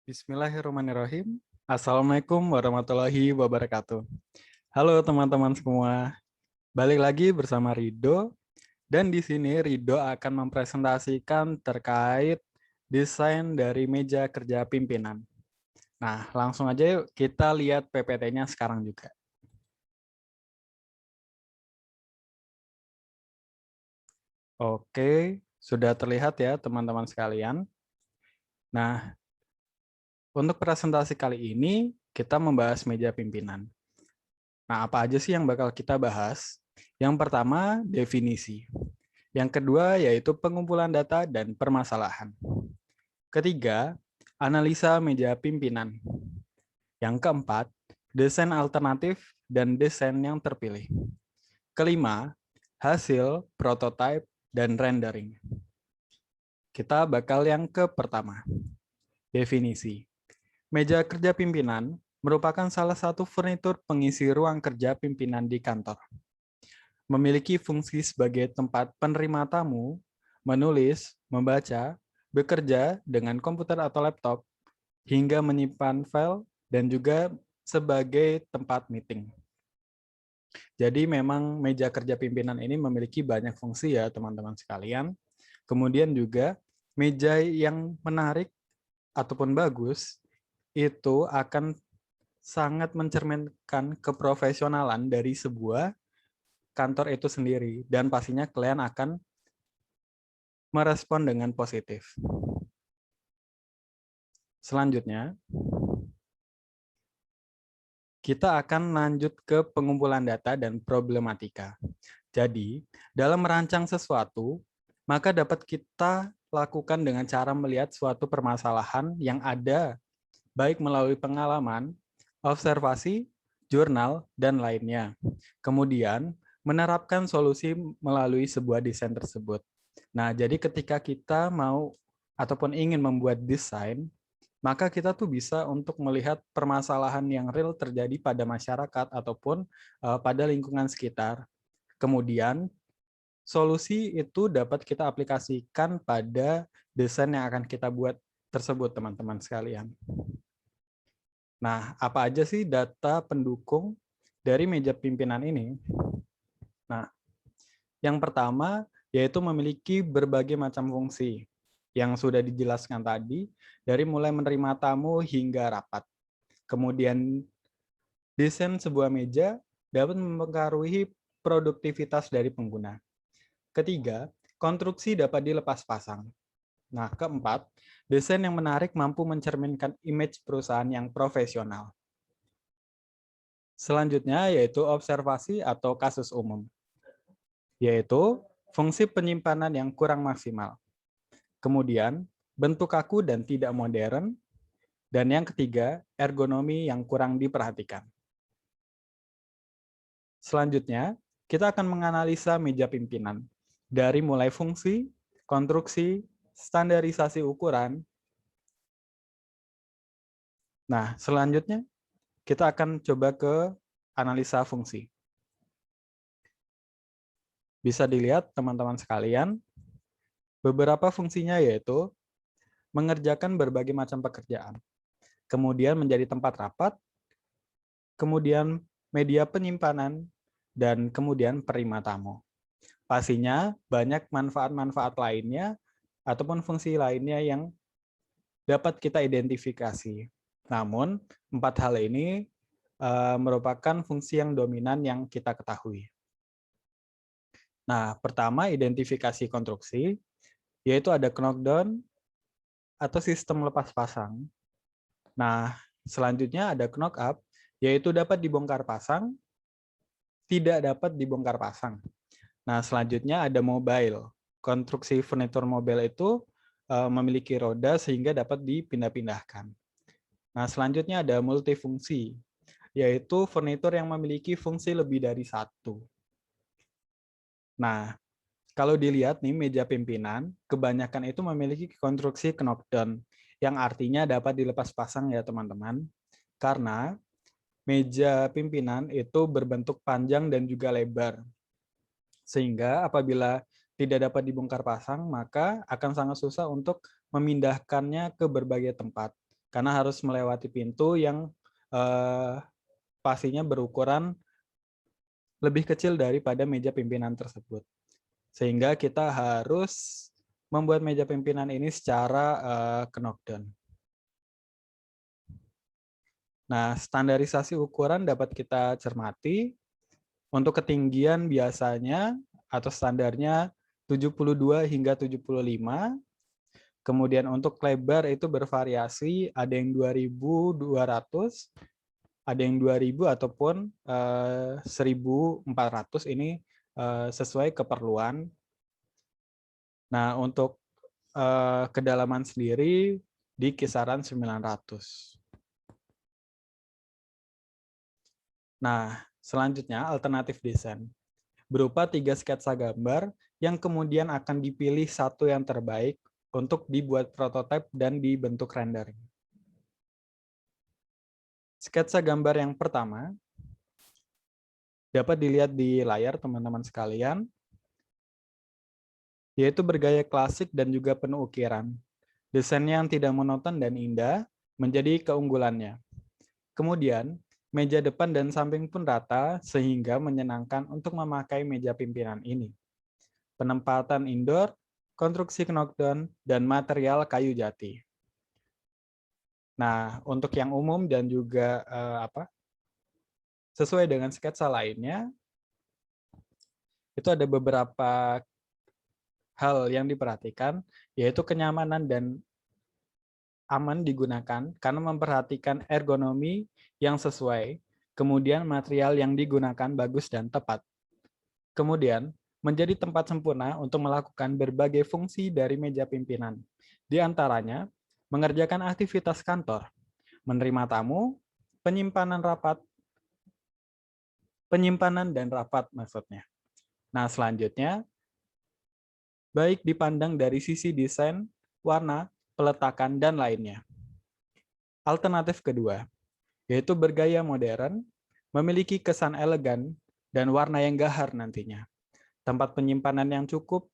Bismillahirrahmanirrahim. Assalamualaikum warahmatullahi wabarakatuh. Halo teman-teman semua. Balik lagi bersama Rido dan di sini Rido akan mempresentasikan terkait desain dari meja kerja pimpinan. Nah, langsung aja yuk kita lihat PPT-nya sekarang juga. Oke, sudah terlihat ya teman-teman sekalian. Nah, untuk presentasi kali ini kita membahas meja pimpinan. Nah, apa aja sih yang bakal kita bahas? Yang pertama, definisi. Yang kedua, yaitu pengumpulan data dan permasalahan. Ketiga, analisa meja pimpinan. Yang keempat, desain alternatif dan desain yang terpilih. Kelima, hasil, prototype, dan rendering. Kita bakal yang ke pertama, definisi. Meja kerja pimpinan merupakan salah satu furnitur pengisi ruang kerja pimpinan di kantor. Memiliki fungsi sebagai tempat penerima tamu, menulis, membaca, bekerja dengan komputer atau laptop, hingga menyimpan file, dan juga sebagai tempat meeting. Jadi memang meja kerja pimpinan ini memiliki banyak fungsi ya teman-teman sekalian. Kemudian juga meja yang menarik ataupun bagus itu akan sangat mencerminkan keprofesionalan dari sebuah kantor itu sendiri, dan pastinya kalian akan merespon dengan positif. Selanjutnya, kita akan lanjut ke pengumpulan data dan problematika. Jadi, dalam merancang sesuatu, maka dapat kita lakukan dengan cara melihat suatu permasalahan yang ada, baik melalui pengalaman, observasi, jurnal, dan lainnya. Kemudian, menerapkan solusi melalui sebuah desain tersebut. Nah, jadi ketika kita mau ataupun ingin membuat desain, maka kita tuh bisa untuk melihat permasalahan yang real terjadi pada masyarakat ataupun pada lingkungan sekitar. Kemudian, solusi itu dapat kita aplikasikan pada desain yang akan kita buat tersebut, teman-teman sekalian. Nah, apa aja sih data pendukung dari meja pimpinan ini? Nah, yang pertama yaitu memiliki berbagai macam fungsi yang sudah dijelaskan tadi, dari mulai menerima tamu hingga rapat. Kemudian, desain sebuah meja dapat mempengaruhi produktivitas dari pengguna. Ketiga, konstruksi dapat dilepas pasang. Nah, keempat, desain yang menarik mampu mencerminkan image perusahaan yang profesional. Selanjutnya yaitu observasi atau kasus umum, yaitu fungsi penyimpanan yang kurang maksimal. Kemudian, bentuk kaku dan tidak modern. Dan yang ketiga, ergonomi yang kurang diperhatikan. Selanjutnya, kita akan menganalisa meja pimpinan dari mulai fungsi, konstruksi, standarisasi ukuran. Nah, selanjutnya kita akan coba ke analisa fungsi. Bisa dilihat teman-teman sekalian, beberapa fungsinya yaitu mengerjakan berbagai macam pekerjaan, kemudian menjadi tempat rapat, kemudian media penyimpanan, dan kemudian penerima tamu. Pastinya banyak manfaat-manfaat lainnya ataupun fungsi lainnya yang dapat kita identifikasi. Namun, empat hal ini merupakan fungsi yang dominan yang kita ketahui. Nah, pertama identifikasi konstruksi, yaitu ada knockdown atau sistem lepas pasang. Nah, selanjutnya ada knock up, yaitu dapat dibongkar pasang, tidak dapat dibongkar pasang. Nah, selanjutnya ada mobile. Konstruksi furnitur mobile itu memiliki roda sehingga dapat dipindah-pindahkan. Nah, selanjutnya ada multifungsi, yaitu furnitur yang memiliki fungsi lebih dari satu. Nah, kalau dilihat nih meja pimpinan, kebanyakan itu memiliki konstruksi knockdown, yang artinya dapat dilepas pasang ya teman-teman, karena meja pimpinan itu berbentuk panjang dan juga lebar. Sehingga apabila tidak dapat dibongkar pasang, maka akan sangat susah untuk memindahkannya ke berbagai tempat. karena harus melewati pintu yang pastinya berukuran lebih kecil daripada meja pimpinan tersebut. Sehingga kita harus membuat meja pimpinan ini secara knockdown. Nah, standarisasi ukuran dapat kita cermati. Untuk ketinggian biasanya atau standarnya 72 hingga 75. Kemudian untuk lebar itu bervariasi, ada yang 2.200, ada yang 2.000 ataupun 1.400, ini sesuai keperluan. Nah, untuk kedalaman sendiri di kisaran 900. Nah, selanjutnya alternatif desain. Berupa 3 sketsa gambar yang kemudian akan dipilih satu yang terbaik untuk dibuat prototipe dan dibentuk rendering. Sketsa gambar yang pertama dapat dilihat di layar teman-teman sekalian, yaitu bergaya klasik dan juga penuh ukiran. Desainnya yang tidak monoton dan indah menjadi keunggulannya. Kemudian, meja depan dan samping pun rata sehingga menyenangkan untuk memakai meja pimpinan ini. Penempatan indoor, konstruksi knockdown, dan material kayu jati. Nah, untuk yang umum dan juga sesuai dengan sketsa lainnya, itu ada beberapa hal yang diperhatikan, yaitu kenyamanan dan aman digunakan karena memperhatikan ergonomi yang sesuai, kemudian material yang digunakan bagus dan tepat. Kemudian, menjadi tempat sempurna untuk melakukan berbagai fungsi dari meja pimpinan. Di antaranya, mengerjakan aktivitas kantor, menerima tamu, penyimpanan dan rapat maksudnya. Nah, selanjutnya, baik dipandang dari sisi desain, warna, peletakan, dan lainnya. Alternatif kedua, yaitu bergaya modern, memiliki kesan elegan, dan warna yang gahar nantinya. Tempat penyimpanan yang cukup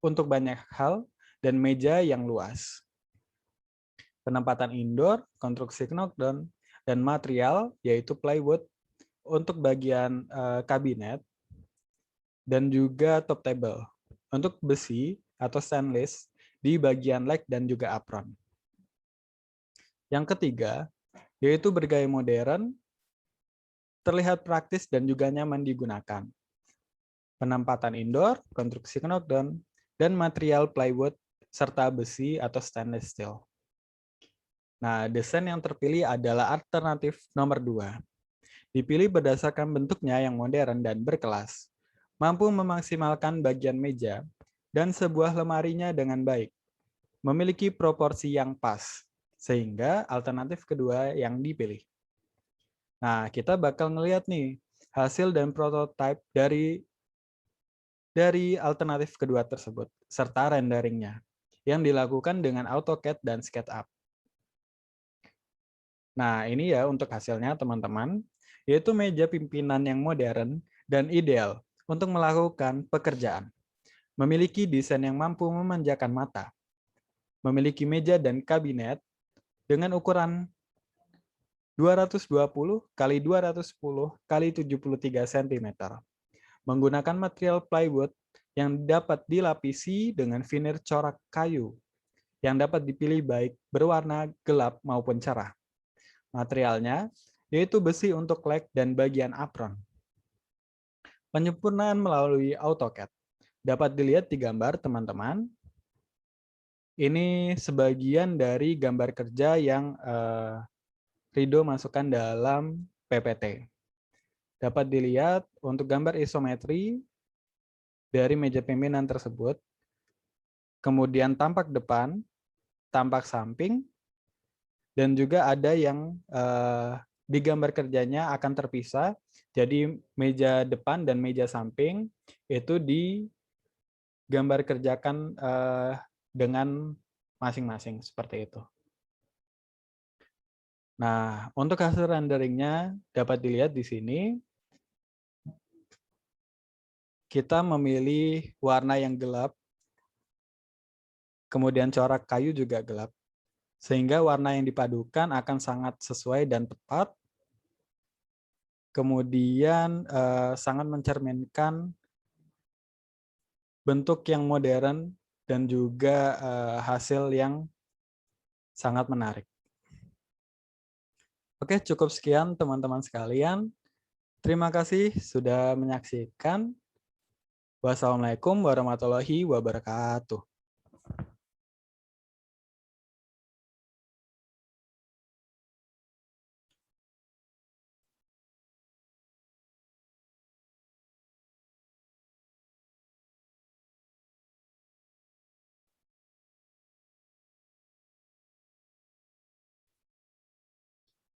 untuk banyak hal, dan meja yang luas. Penempatan indoor, konstruksi knockdown, dan material, yaitu plywood, untuk bagian kabinet, dan juga top table. Untuk besi atau stainless, di bagian leg dan juga apron. Yang ketiga, yaitu bergaya modern, terlihat praktis dan juga nyaman digunakan. Penempatan indoor, konstruksi knockdown, dan material plywood, serta besi atau stainless steel. Nah, desain yang terpilih adalah alternatif nomor 2. Dipilih berdasarkan bentuknya yang modern dan berkelas, mampu memaksimalkan bagian meja, dan sebuah lemarinya dengan baik, memiliki proporsi yang pas, sehingga alternatif kedua yang dipilih. Nah, kita bakal ngelihat nih hasil dan prototipe dari alternatif kedua tersebut, serta renderingnya, yang dilakukan dengan AutoCAD dan SketchUp. Nah, ini ya untuk hasilnya teman-teman, yaitu meja pimpinan yang modern dan ideal untuk melakukan pekerjaan. Memiliki desain yang mampu memanjakan mata. Memiliki meja dan kabinet dengan ukuran 220 x 210 x 73 cm. Menggunakan material plywood yang dapat dilapisi dengan veneer corak kayu yang dapat dipilih baik berwarna gelap maupun cerah. Materialnya yaitu besi untuk leg dan bagian apron. Penyempurnaan melalui AutoCAD. Dapat dilihat di gambar teman-teman. Ini sebagian dari gambar kerja yang Rido masukkan dalam PPT. Dapat dilihat untuk gambar isometri dari meja pimpinan tersebut, kemudian tampak depan, tampak samping, dan juga ada yang di gambar kerjanya akan terpisah. Jadi meja depan dan meja samping itu digambar kerjakan dengan masing-masing seperti itu. Nah, untuk hasil renderingnya dapat dilihat di sini. Kita memilih warna yang gelap, kemudian corak kayu juga gelap. sehingga warna yang dipadukan akan sangat sesuai dan tepat. Kemudian sangat mencerminkan bentuk yang modern dan juga hasil yang sangat menarik. Oke, cukup sekian teman-teman sekalian. Terima kasih sudah menyaksikan. Wassalamualaikum warahmatullahi wabarakatuh.